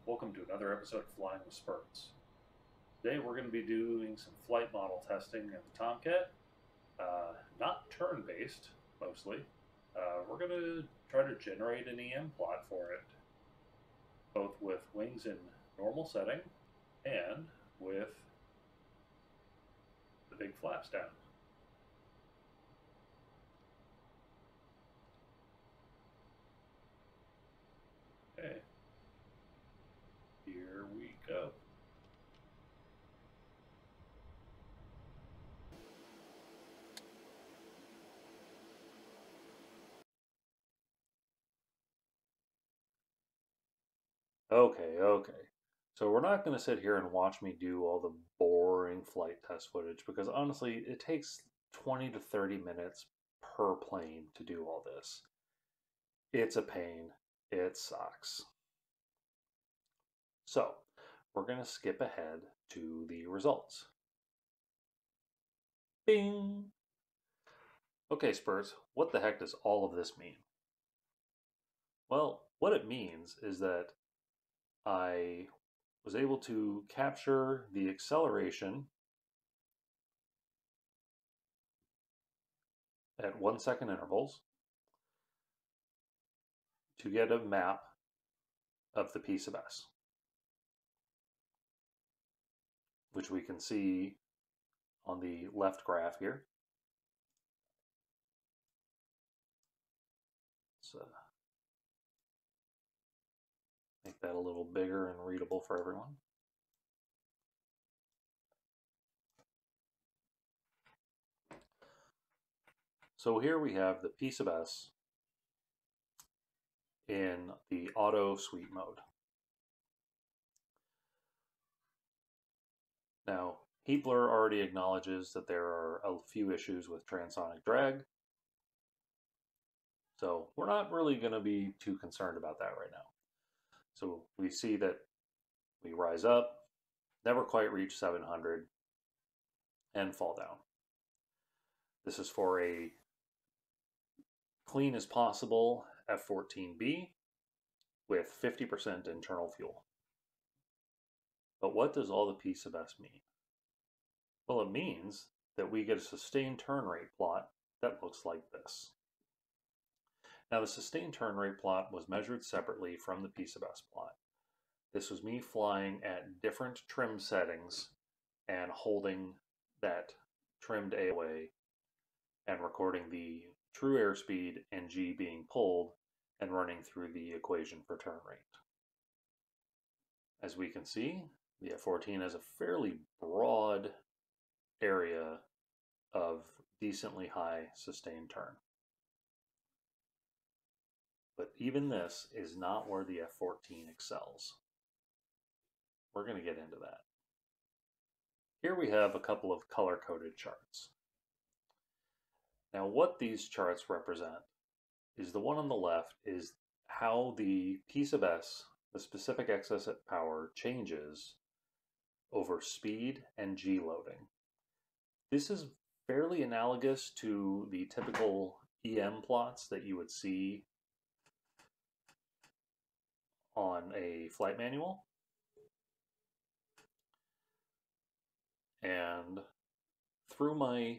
Welcome to another episode of Flying with Spurts. Today we're going to be doing some flight model testing of the Tomcat. Not turn-based, mostly. We're going to try to generate an EM plot for it, both with wings in normal setting and with the big flaps down. Okay, here we go. Okay. So we're not going to sit here and watch me do all the boring flight test footage because honestly, it takes 20 to 30 minutes per plane to do all this. It's a pain. It sucks. So we're going to skip ahead to the results. Bing! Okay, Spurs, what the heck does all of this mean? Well, what it means is that I was able to capture the acceleration at 1 second intervals to get a map of the piece of S, which we can see on the left graph here. Let's make that a little bigger and readable for everyone. So here we have the piece of S in the auto sweep mode. Now, heat blur already acknowledges that there are a few issues with transonic drag, so we're not really going to be too concerned about that right now. So we see that we rise up, never quite reach 700, and fall down. This is for a clean as possible F-14B with 50% internal fuel. But what does all the piece of S mean? Well, it means that we get a sustained turn rate plot that looks like this. Now, the sustained turn rate plot was measured separately from the piece of S plot. This was me flying at different trim settings and holding that trimmed AOA and recording the true airspeed and G being pulled and running through the equation for turn rate. As we can see, the F-14 has a fairly broad area of decently high sustained turn. But even this is not where the F-14 excels. We're going to get into that. Here we have a couple of color-coded charts. Now what these charts represent is the one on the left is how the piece of S, the specific excess power, changes over speed and G loading. This is fairly analogous to the typical EM plots that you would see on a flight manual. And through my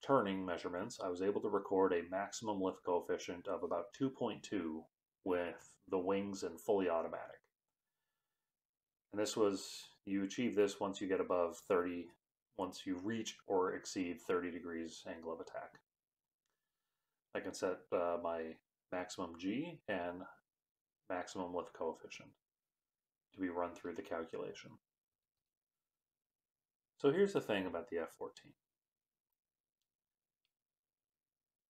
turning measurements, I was able to record a maximum lift coefficient of about 2.2 with the wings in fully automatic. And this was, you achieve this once you get above 30, once you reach or exceed 30 degrees angle of attack. I can set my maximum G and maximum lift coefficient to be run through the calculation. So here's the thing about the F-14.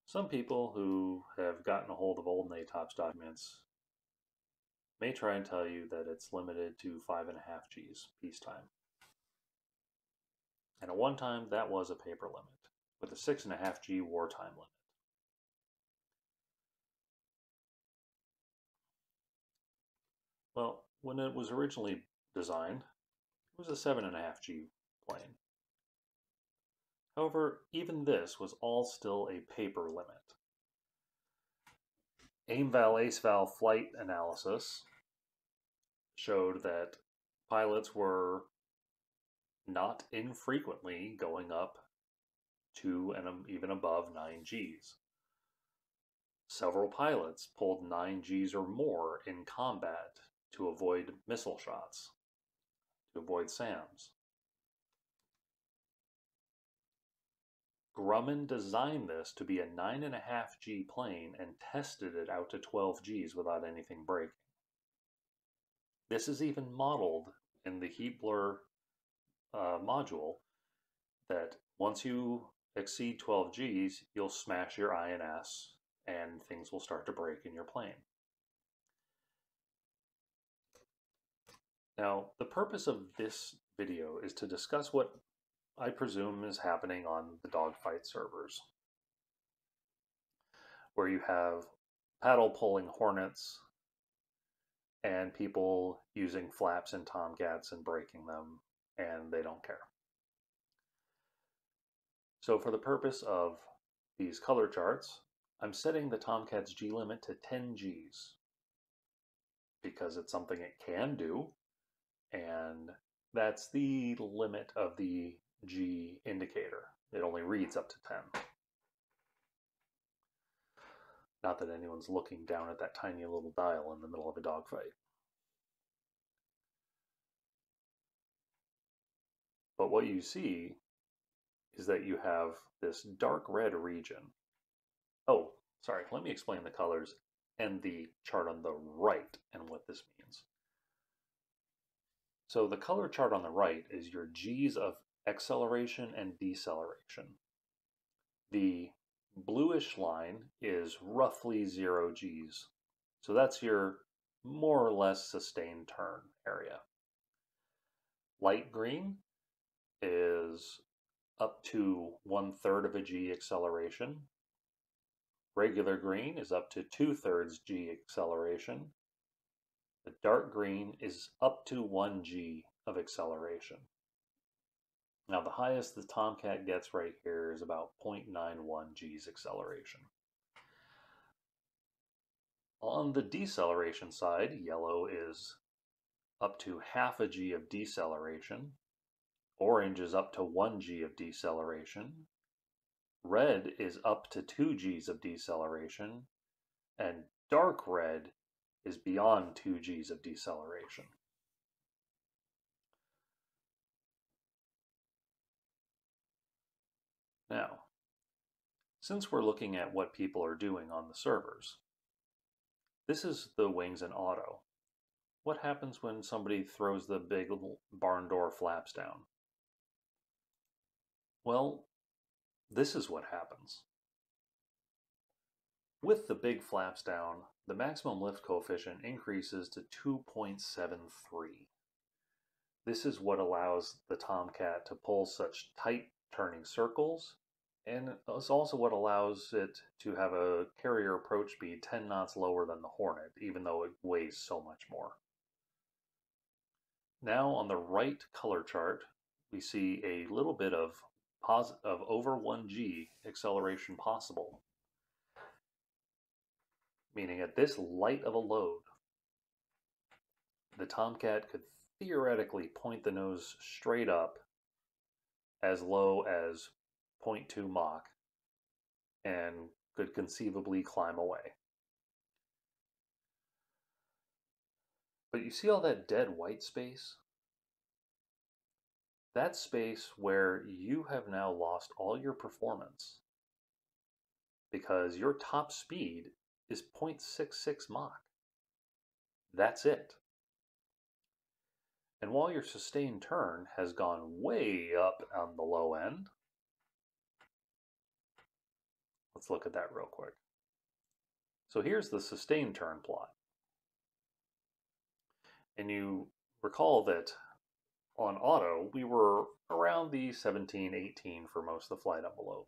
Some people who have gotten a hold of old NATOPS documents may try and tell you that it's limited to 5.5 Gs peacetime. And at one time, that was a paper limit, with a 6.5 G wartime limit. Well, when it was originally designed, it was a 7.5 G plane. However, even this was all still a paper limit. AIMVAL ACEVAL flight analysis showed that pilots were not infrequently going up to and even above 9 Gs. Several pilots pulled 9 Gs or more in combat to avoid missile shots, to avoid SAMs. Grumman designed this to be a 9.5 G plane and tested it out to 12 Gs without anything breaking. This is even modeled in the heat blur module, that once you exceed 12 Gs, you'll smash your INS and things will start to break in your plane. Now, the purpose of this video is to discuss what I presume is happening on the dogfight servers, where you have paddle pulling Hornets and people using flaps and Tomcats and breaking them, and they don't care. So for the purpose of these color charts, I'm setting the Tomcat's G limit to 10 Gs because it's something it can do, and that's the limit of the G indicator. It only reads up to 10. Not that anyone's looking down at that tiny little dial in the middle of a dogfight. But what you see is that you have this dark red region. Oh, sorry, let me explain the colors and the chart on the right and what this means. So the color chart on the right is your G's of acceleration and deceleration. The bluish line is roughly 0 Gs. So that's your more or less sustained turn area. Light green is up to 1/3 of a G acceleration. Regular green is up to 2/3 G acceleration. The dark green is up to 1 G of acceleration. Now the highest the Tomcat gets right here is about 0.91 G's acceleration. On the deceleration side, yellow is up to 0.5 G of deceleration. Orange is up to 1 G of deceleration. Red is up to 2 Gs of deceleration. And dark red is beyond 2 Gs of deceleration. Now, since we're looking at what people are doing on the servers, this is the wings in auto. What happens when somebody throws the big barn door flaps down? Well, this is what happens. With the big flaps down, the maximum lift coefficient increases to 2.73. This is what allows the Tomcat to pull such tight turning circles, and it's also what allows it to have a carrier approach speed 10 knots lower than the Hornet, even though it weighs so much more. Now on the right color chart, we see a little bit of over 1 G acceleration possible, meaning at this light of a load, the Tomcat could theoretically point the nose straight up as low as 0.2 Mach and could conceivably climb away. But you see all that dead white space? That's space where you have now lost all your performance because your top speed is 0.66 Mach. That's it. And while your sustained turn has gone way up on the low end, let's look at that real quick. So here's the sustained turn plot. And you recall that on auto, we were around the 17, 18 for most of the flight envelope.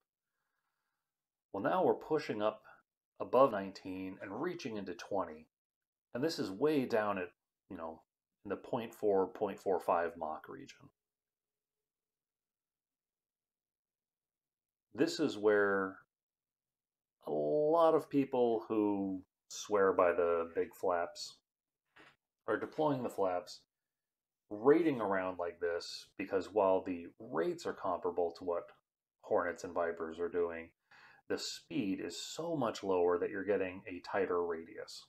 Well, now we're pushing up above 19 and reaching into 20. And this is way down at, in the 0.4, 0.45 Mach region. This is where a lot of people who swear by the big flaps are deploying the flaps, rating around like this, because while the rates are comparable to what Hornets and Vipers are doing, the speed is so much lower that you're getting a tighter radius.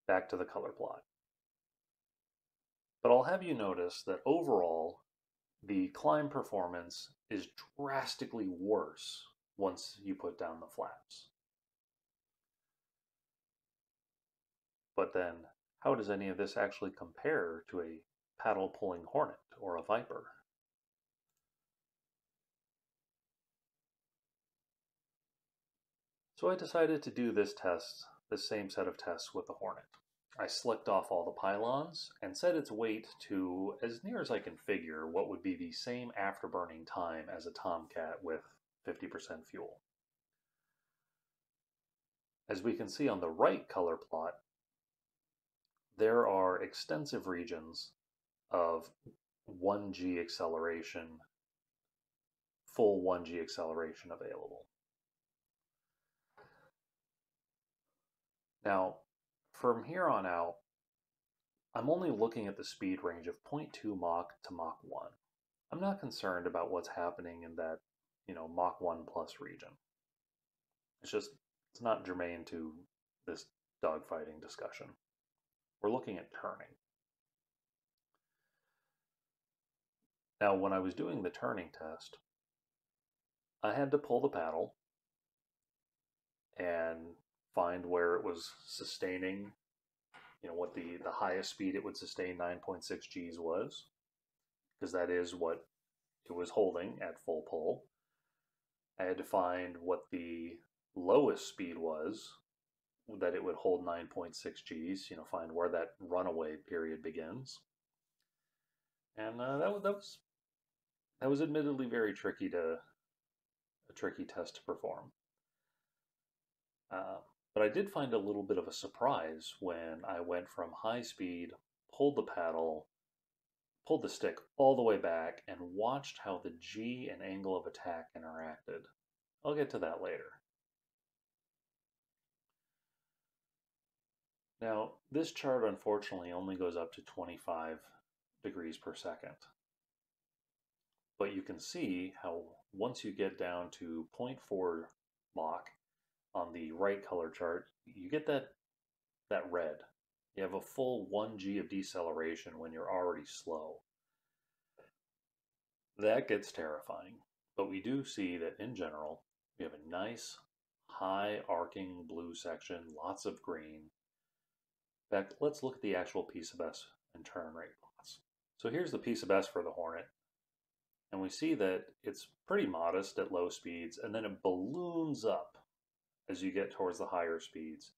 Back to the color plot. But I'll have you notice that overall, the climb performance is drastically worse once you put down the flaps. But then, how does any of this actually compare to a paddle pulling Hornet or a Viper? So I decided to do this same set of tests with the Hornet. I slicked off all the pylons and set its weight to, as near as I can figure, what would be the same afterburning time as a Tomcat with 50% fuel. As we can see on the right color plot, there are extensive regions of 1G acceleration, full 1G acceleration available. Now, from here on out, I'm only looking at the speed range of 0.2 Mach to Mach 1. I'm not concerned about what's happening in that, Mach 1 plus region. It's not germane to this dogfighting discussion. We're looking at turning. Now, when I was doing the turning test, I had to pull the paddle and find where it was sustaining, what the highest speed it would sustain 9.6 Gs was, because that is what it was holding at full pull. I had to find what the lowest speed was that it would hold 9.6 Gs, find where that runaway period begins. And that was admittedly very tricky a tricky test to perform. But I did find a little bit of a surprise when I went from high speed, pulled the paddle, pulled the stick all the way back, and watched how the G and angle of attack interacted. I'll get to that later. Now, this chart unfortunately only goes up to 25 degrees per second. But you can see how once you get down to 0.4 Mach on the right color chart, you get that red. You have a full 1G of deceleration when you're already slow. That gets terrifying, but we do see that in general, we have a nice high arcing blue section, lots of green. In fact, let's look at the actual PSS and turn rate plots. So here's the PSS for the Hornet, and we see that it's pretty modest at low speeds, and then it balloons up as you get towards the higher speeds.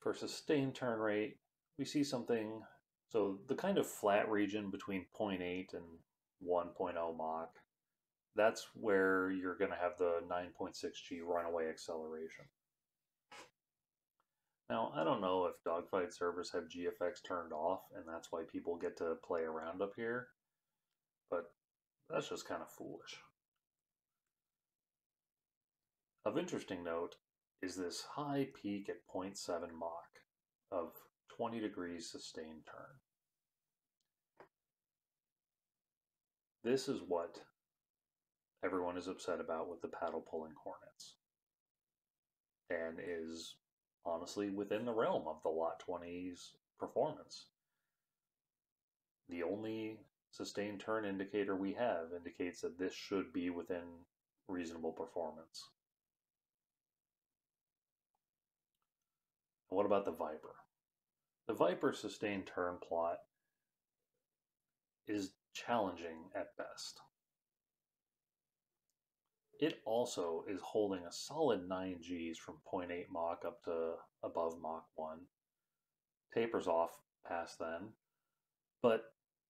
For sustained turn rate, we see something, so the kind of flat region between 0.8 and 1.0 Mach, that's where you're going to have the 9.6 G runaway acceleration. Now, I don't know if dogfight servers have GFX turned off, and that's why people get to play around up here, but that's just kind of foolish. Of interesting note is this high peak at 0.7 Mach of 20 degrees sustained turn. This is what everyone is upset about with the paddle pulling Hornets, and is honestly within the realm of the Lot 20's performance. The only sustained turn indicator we have indicates that this should be within reasonable performance. What about the Viper? The Viper sustained turn plot is challenging at best. It also is holding a solid 9 Gs from 0.8 Mach up to above Mach 1. Tapers off past then, but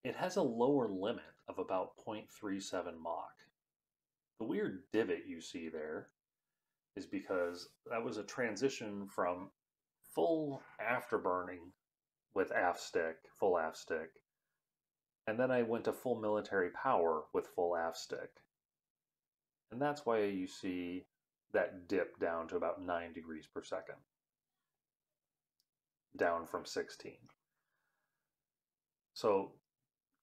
it has a lower limit of about 0.37 Mach. The weird divot you see there is because that was a transition from full afterburning with aft stick, full aft stick, and then I went to full military power with full aft stick. And that's why you see that dip down to about 9 degrees per second, down from 16. So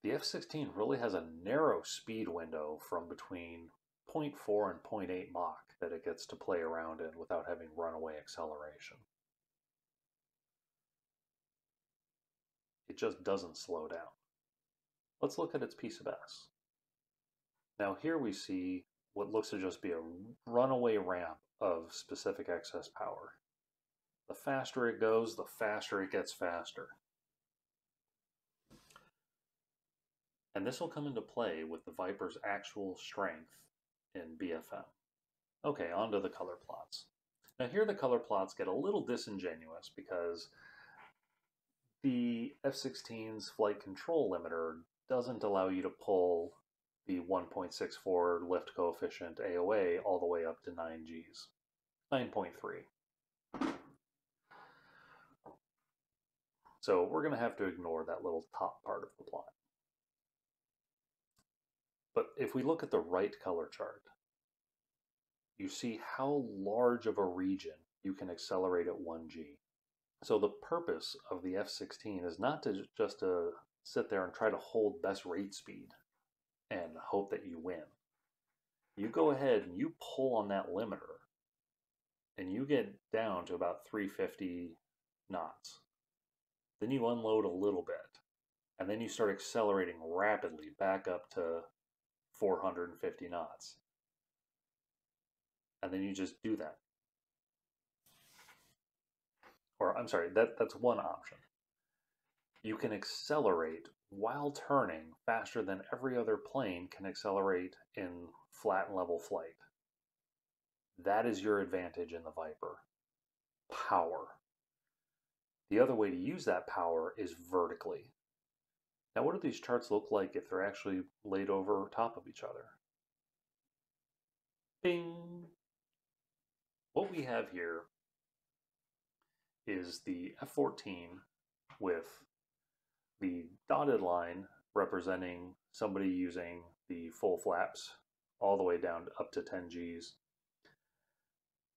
the F-16 really has a narrow speed window from between 0.4 and 0.8 Mach that it gets to play around in without having runaway acceleration. It just doesn't slow down. Let's look at its piece of S. Now here we see what looks to just be a runaway ramp of specific excess power. The faster it goes, the faster it gets faster. And this will come into play with the Viper's actual strength in BFM. Okay, on to the color plots. Now here the color plots get a little disingenuous because the F-16's flight control limiter doesn't allow you to pull the 1.64 lift coefficient AOA all the way up to 9 Gs. 9.3. So we're going to have to ignore that little top part of the plot. But if we look at the right color chart, you see how large of a region you can accelerate at 1G. So the purpose of the F-16 is not to just to sit there and try to hold best rate speed and hope that you win. You go ahead and you pull on that limiter and you get down to about 350 knots. Then you unload a little bit and then you start accelerating rapidly back up to 450 knots. And then you just do that. Or I'm sorry, that's one option. You can accelerate while turning faster than every other plane can accelerate in flat and level flight. That is your advantage in the Viper. Power. The other way to use that power is vertically. Now, what do these charts look like if they're actually laid over top of each other? Bing! What we have here is the F-14 with the dotted line representing somebody using the full flaps all the way down up to 10 Gs.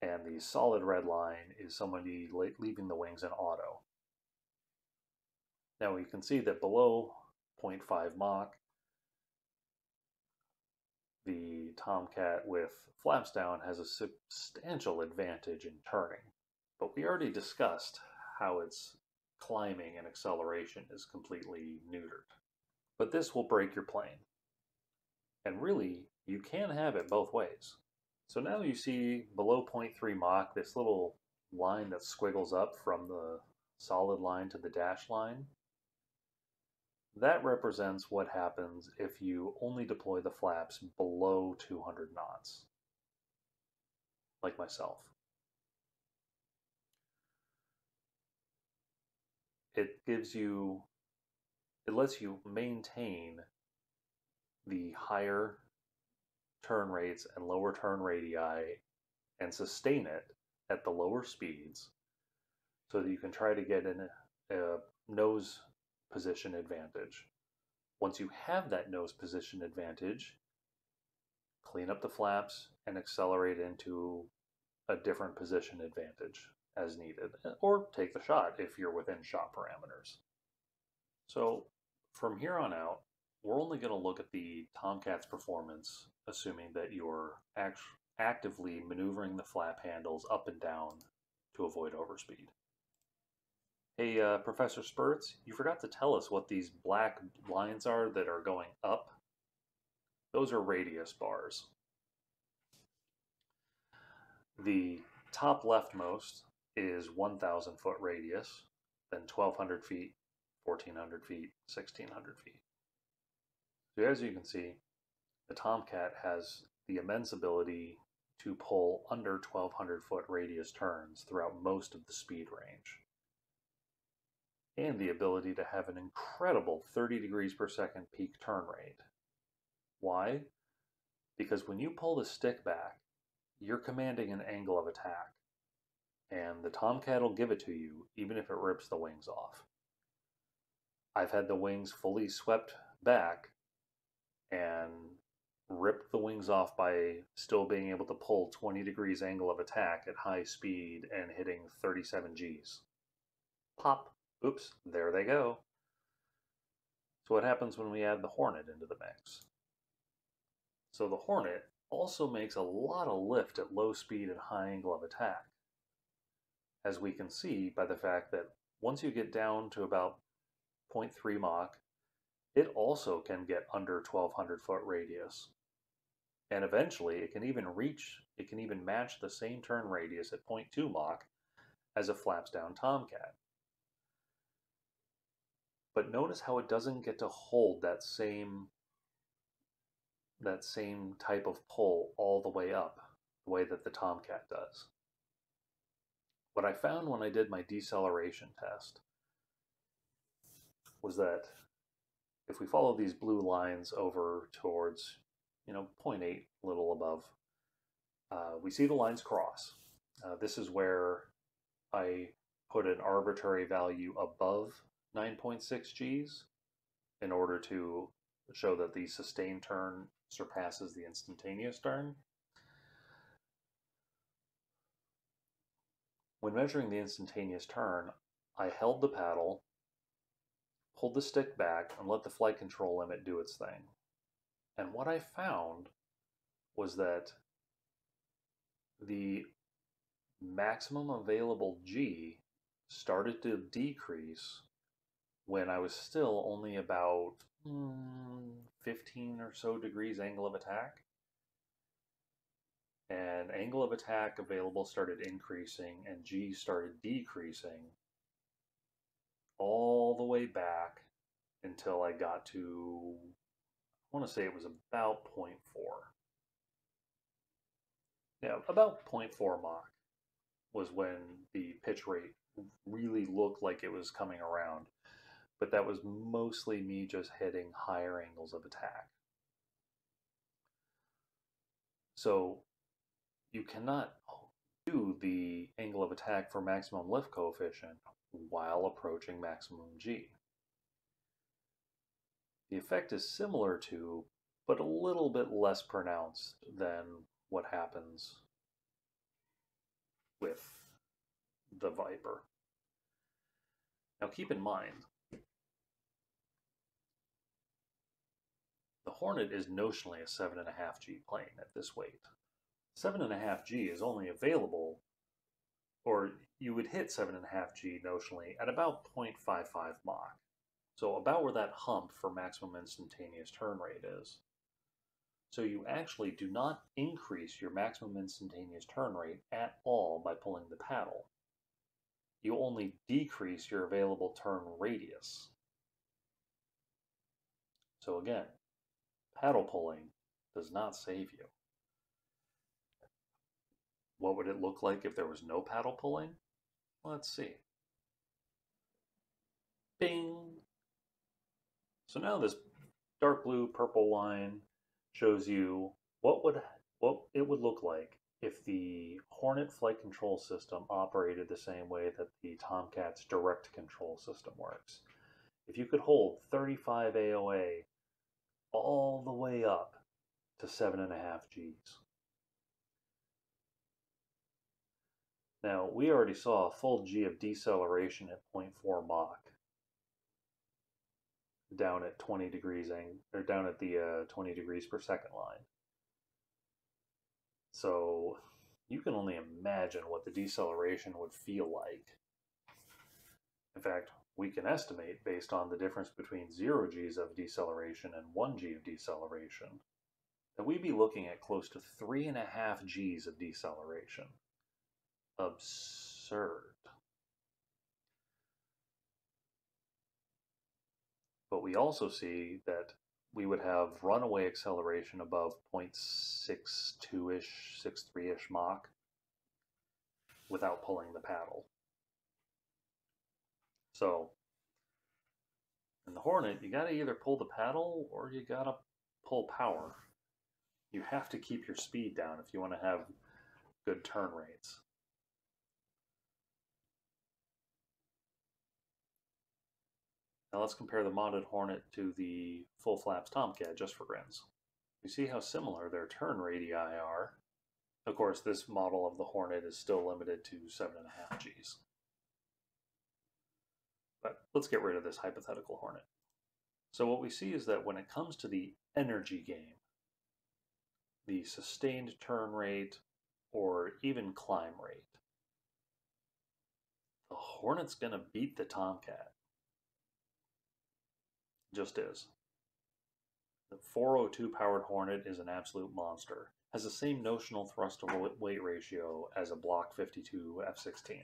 And the solid red line is somebody leaving the wings in auto. Now we can see that below 0.5 Mach, the Tomcat with flaps down has a substantial advantage in turning. But we already discussed how its climbing and acceleration is completely neutered. But this will break your plane. And really, you can have it both ways. So now you see below 0.3 Mach, this little line that squiggles up from the solid line to the dash line. That represents what happens if you only deploy the flaps below 200 knots, like myself. It lets you maintain the higher turn rates and lower turn radii and sustain it at the lower speeds so that you can try to get in a nose position advantage. Once you have that nose position advantage, clean up the flaps and accelerate into a different position advantage as needed, or take the shot if you're within shot parameters. So from here on out, we're only going to look at the Tomcat's performance, assuming that you're actively maneuvering the flap handles up and down to avoid overspeed. Hey, Professor Spurts, you forgot to tell us what these black lines are that are going up. Those are radius bars. The top leftmost is 1,000 foot radius, then 1,200 feet, 1,400 feet, 1,600 feet. So as you can see, the Tomcat has the immense ability to pull under 1,200 foot radius turns throughout most of the speed range, and the ability to have an incredible 30 degrees per second peak turn rate. Why? Because when you pull the stick back, you're commanding an angle of attack, and the Tomcat will give it to you even if it rips the wings off. I've had the wings fully swept back and ripped the wings off by still being able to pull 20 degrees angle of attack at high speed and hitting 37 Gs. Pop. Oops, there they go. So what happens when we add the Hornet into the mix? So the Hornet also makes a lot of lift at low speed and high angle of attack, as we can see by the fact that once you get down to about 0.3 Mach, it also can get under 1200 foot radius. And eventually it can even match the same turn radius at 0.2 Mach as a flaps down Tomcat. But notice how it doesn't get to hold that same type of pull all the way up, the way that the Tomcat does. What I found when I did my deceleration test was that if we follow these blue lines over towards, 0.8, a little above, we see the lines cross. This is where I put an arbitrary value above 9.6 Gs in order to show that the sustained turn surpasses the instantaneous turn. When measuring the instantaneous turn, I held the paddle, pulled the stick back, and let the flight control limit do its thing. And what I found was that the maximum available G started to decrease when I was still only about 15 or so degrees angle of attack. And angle of attack available started increasing and G started decreasing all the way back until I got to, I want to say it was about 0.4. Now, about 0.4 Mach was when the pitch rate really looked like it was coming around, but that was mostly me just hitting higher angles of attack. So you cannot do the angle of attack for maximum lift coefficient while approaching maximum G. The effect is similar to, but a little bit less pronounced than what happens with the Viper. Now keep in mind, the Hornet is notionally a 7.5 G plane at this weight. 7.5 G is only available, or you would hit 7.5 G notionally at about 0.55 Mach. So about where that hump for maximum instantaneous turn rate is. So you actually do not increase your maximum instantaneous turn rate at all by pulling the paddle. You only decrease your available turn radius. So again, paddle pulling does not save you. What would it look like if there was no paddle pulling? Let's see. Bing! So now this dark blue purple line shows you what it would look like if the Hornet flight control system operated the same way that the Tomcat's direct control system works. If you could hold 35 AOA all the way up to 7.5 Gs. Now, we already saw a full G of deceleration at 0.4 Mach down at 20 degrees or down at the 20 degrees per second line. So you can only imagine what the deceleration would feel like. In fact, we can estimate based on the difference between 0 Gs of deceleration and 1 G of deceleration that we'd be looking at close to 3.5 Gs of deceleration. Absurd. But we also see that we would have runaway acceleration above 0.62-ish, 63-ish Mach without pulling the paddle. So in the Hornet, you got to either pull the paddle or you got to pull power. You have to keep your speed down if you want to have good turn rates. Now let's compare the modded Hornet to the full flaps Tomcat just for grins. You see how similar their turn radii are. Of course, this model of the Hornet is still limited to 7.5 Gs. But let's get rid of this hypothetical Hornet. So what we see is that when it comes to the energy game, the sustained turn rate, or even climb rate, the Hornet's going to beat the Tomcat. Just is. The 402 powered Hornet is an absolute monster. Has the same notional thrust to weight ratio as a Block 52 F-16.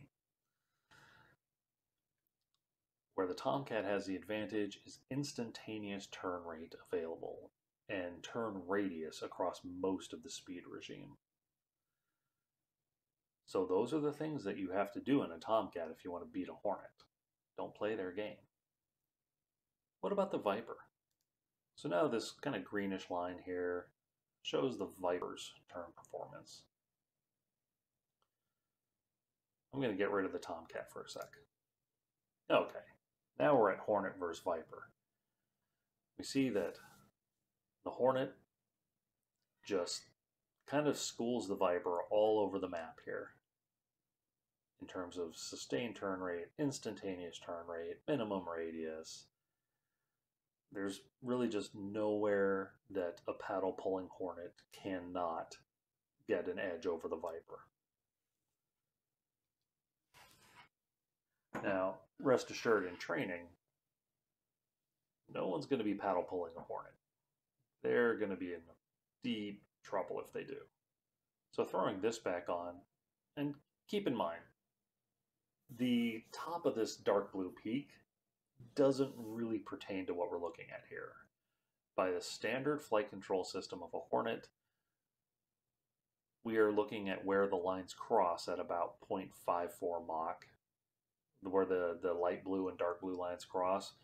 Where the Tomcat has the advantage is instantaneous turn rate available and turn radius across most of the speed regime. So those are the things that you have to do in a Tomcat if you want to beat a Hornet. Don't play their game. What about the Viper? So now this kind of greenish line here shows the Viper's turn performance. I'm going to get rid of the Tomcat for a sec. Okay, now we're at Hornet versus Viper. We see that the Hornet just kind of schools the Viper all over the map here in terms of sustained turn rate, instantaneous turn rate, minimum radius. There's really just nowhere that a paddle pulling Hornet cannot get an edge over the Viper. Now, rest assured, in training, no one's going to be paddle pulling a Hornet. They're going to be in deep trouble if they do. So throwing this back on, and keep in mind, the top of this dark blue peak doesn't really pertain to what we're looking at here. By the standard flight control system of a Hornet, we are looking at where the lines cross at about 0.54 Mach, where the light blue and dark blue lines cross.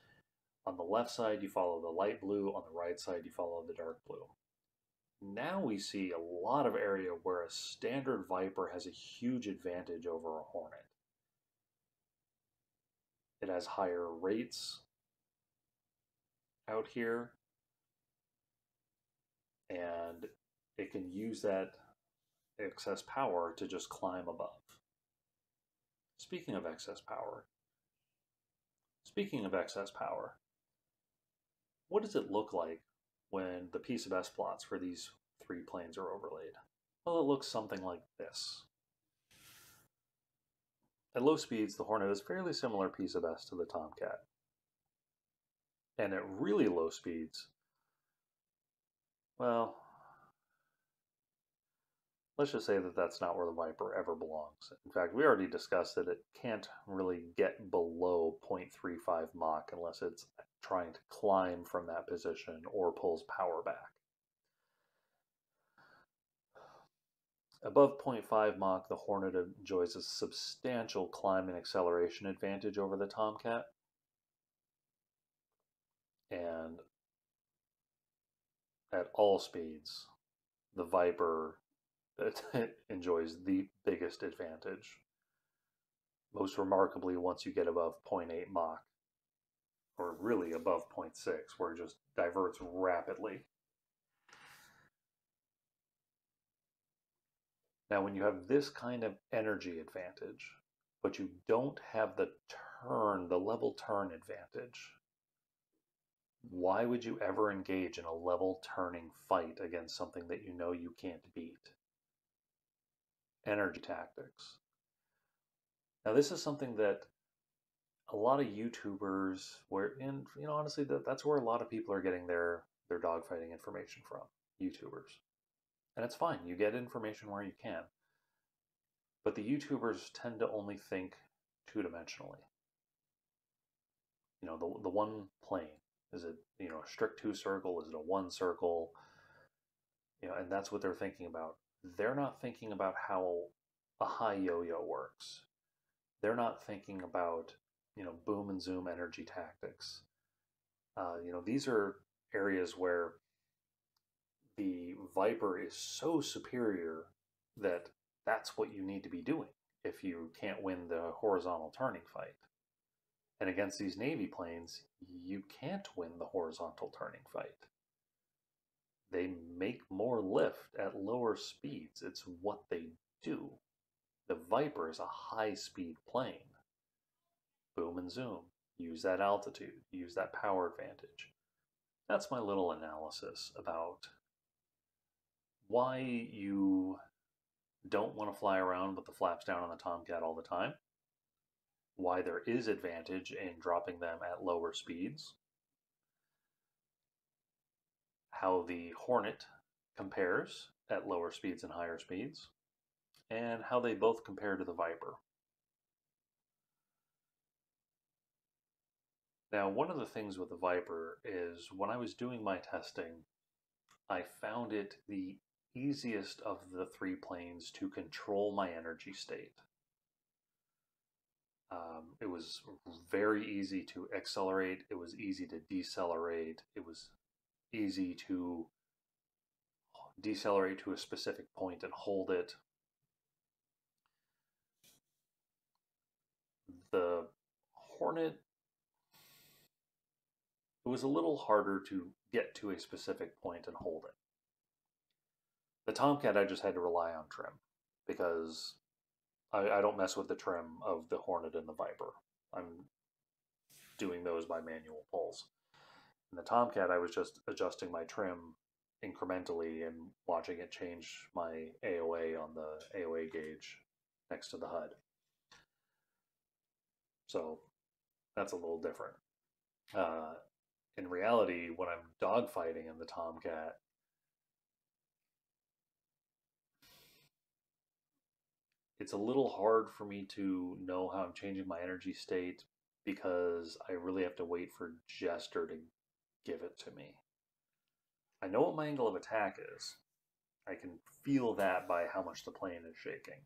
On the left side, you follow the light blue. On the right side, you follow the dark blue. Now we see a lot of area where a standard Viper has a huge advantage over a Hornet. It has higher rates out here, and it can use that excess power to just climb above. Speaking of excess power, what does it look like when the piece of S-plots for these three planes are overlaid? Well, it looks something like this. At low speeds, the Hornet is a fairly similar piece of S to the Tomcat. And at really low speeds, well, let's just say that that's not where the Viper ever belongs. In fact, we already discussed that it can't really get below 0.35 Mach unless it's trying to climb from that position or pulls power back. Above 0.5 Mach, the Hornet enjoys a substantial climb and acceleration advantage over the Tomcat. And at all speeds, the Viper enjoys the biggest advantage. Most remarkably, once you get above 0.8 Mach, or really above 0.6, where it just diverts rapidly. Now, when you have this kind of energy advantage, but you don't have the level turn advantage, why would you ever engage in a level turning fight against something that you know you can't beat? Energy tactics. Now, this is something that a lot of YouTubers, and honestly, that's where a lot of people are getting their dogfighting information from, YouTubers. And it's fine, you get information where you can. But the YouTubers tend to only think two-dimensionally. The one plane. Is it, a strict two circle? Is it a one circle? And that's what they're thinking about. They're not thinking about how a high yo-yo works. They're not thinking about, boom and zoom energy tactics. These are areas where the Viper is so superior that that's what you need to be doing if you can't win the horizontal turning fight. And against these Navy planes, you can't win the horizontal turning fight. They make more lift at lower speeds. It's what they do. The Viper is a high-speed plane. Boom and zoom. Use that altitude. Use that power advantage. that's my little analysis about why you don't want to fly around with the flaps down on the Tomcat all the time, why there is advantage in dropping them at lower speeds, how the Hornet compares at lower speeds and higher speeds, and how they both compare to the Viper. Now, one of the things with the Viper is when I was doing my testing, I found it the easiest of the three planes to control my energy state. It was very easy to accelerate, it was easy to decelerate, it was easy to decelerate to a specific point and hold it. The Hornet, it was a little harder to get to a specific point and hold it. The Tomcat, I just had to rely on trim because I don't mess with the trim of the Hornet and the Viper. I'm doing those by manual pulls. In the Tomcat, I was just adjusting my trim incrementally and watching it change my AOA on the AOA gauge next to the HUD. So that's a little different. In reality, when I'm dogfighting in the Tomcat, it's a little hard for me to know how I'm changing my energy state because I really have to wait for Jester to give it to me. I know what my angle of attack is. I can feel that by how much the plane is shaking.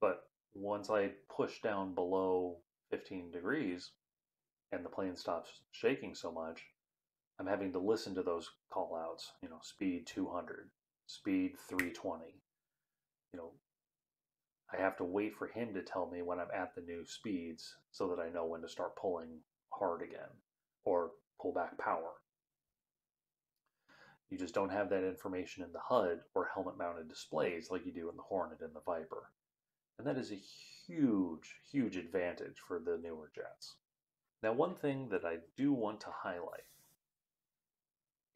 But once I push down below 15 degrees and the plane stops shaking so much, I'm having to listen to those call outs, speed 200, speed 320. I have to wait for him to tell me when I'm at the new speeds so that I know when to start pulling hard again or pull back power. You just don't have that information in the HUD or helmet mounted displays like you do in the Hornet and the Viper. And that is a huge, huge advantage for the newer jets. Now, one thing that I do want to highlight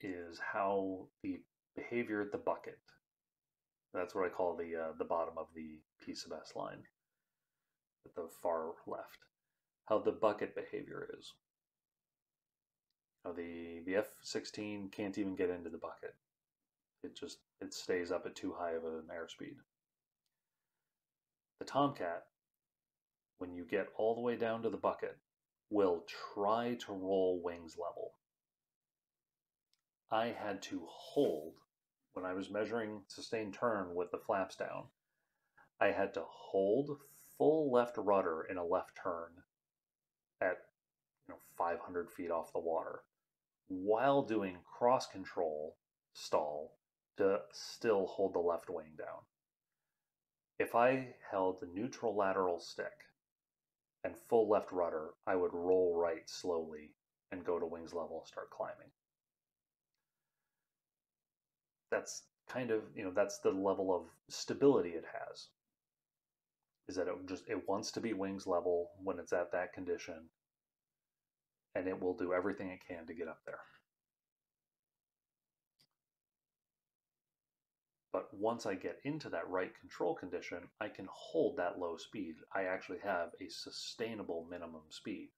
is how the behavior at the bucket, that's what I call the bottom of the piece of S line at the far left, how the bucket behavior is. The F-16 can't even get into the bucket. It stays up at too high of an airspeed. The Tomcat, when you get all the way down to the bucket, will try to roll wings level. I had to hold, when I was measuring sustained turn with the flaps down, I had to hold full left rudder in a left turn at 500 feet off the water while doing cross control stall to still hold the left wing down. If I held the neutral lateral stick and full left rudder, I would roll right slowly and go to wings level and start climbing. That's kind of, that's the level of stability it has. Is that it wants to be wings level when it's at that condition, and it will do everything it can to get up there. But once I get into that right control condition, I can hold that low speed. I actually have a sustainable minimum speed.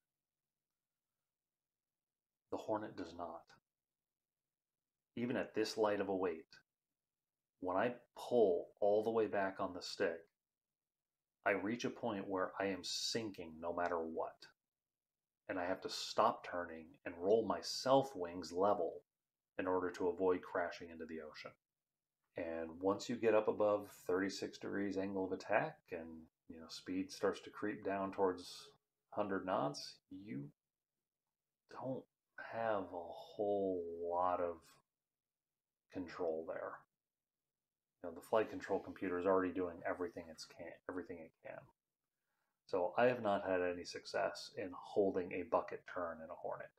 The Hornet does not. Even at this light of a weight, when I pull all the way back on the stick, I reach a point where I am sinking no matter what. And I have to stop turning and roll myself wings level in order to avoid crashing into the ocean. And once you get up above 36 degrees angle of attack and speed starts to creep down towards 100 knots, you don't have a whole lot of control there. The flight control computer is already doing everything it can. So I have not had any success in holding a bucket turn in a Hornet.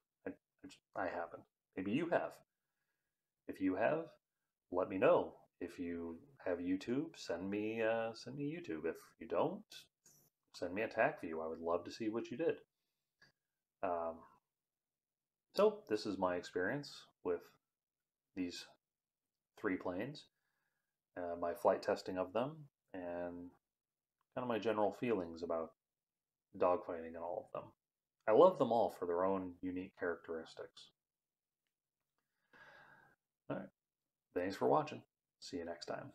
I haven't. Maybe you have. If you have, let me know. If you have YouTube, send me YouTube. If you don't, send me a TAC view. I would love to see what you did. So this is my experience with these 3 planes, my flight testing of them, and kind of my general feelings about dogfighting and all of them. I love them all for their own unique characteristics. All right. Thanks for watching. See you next time.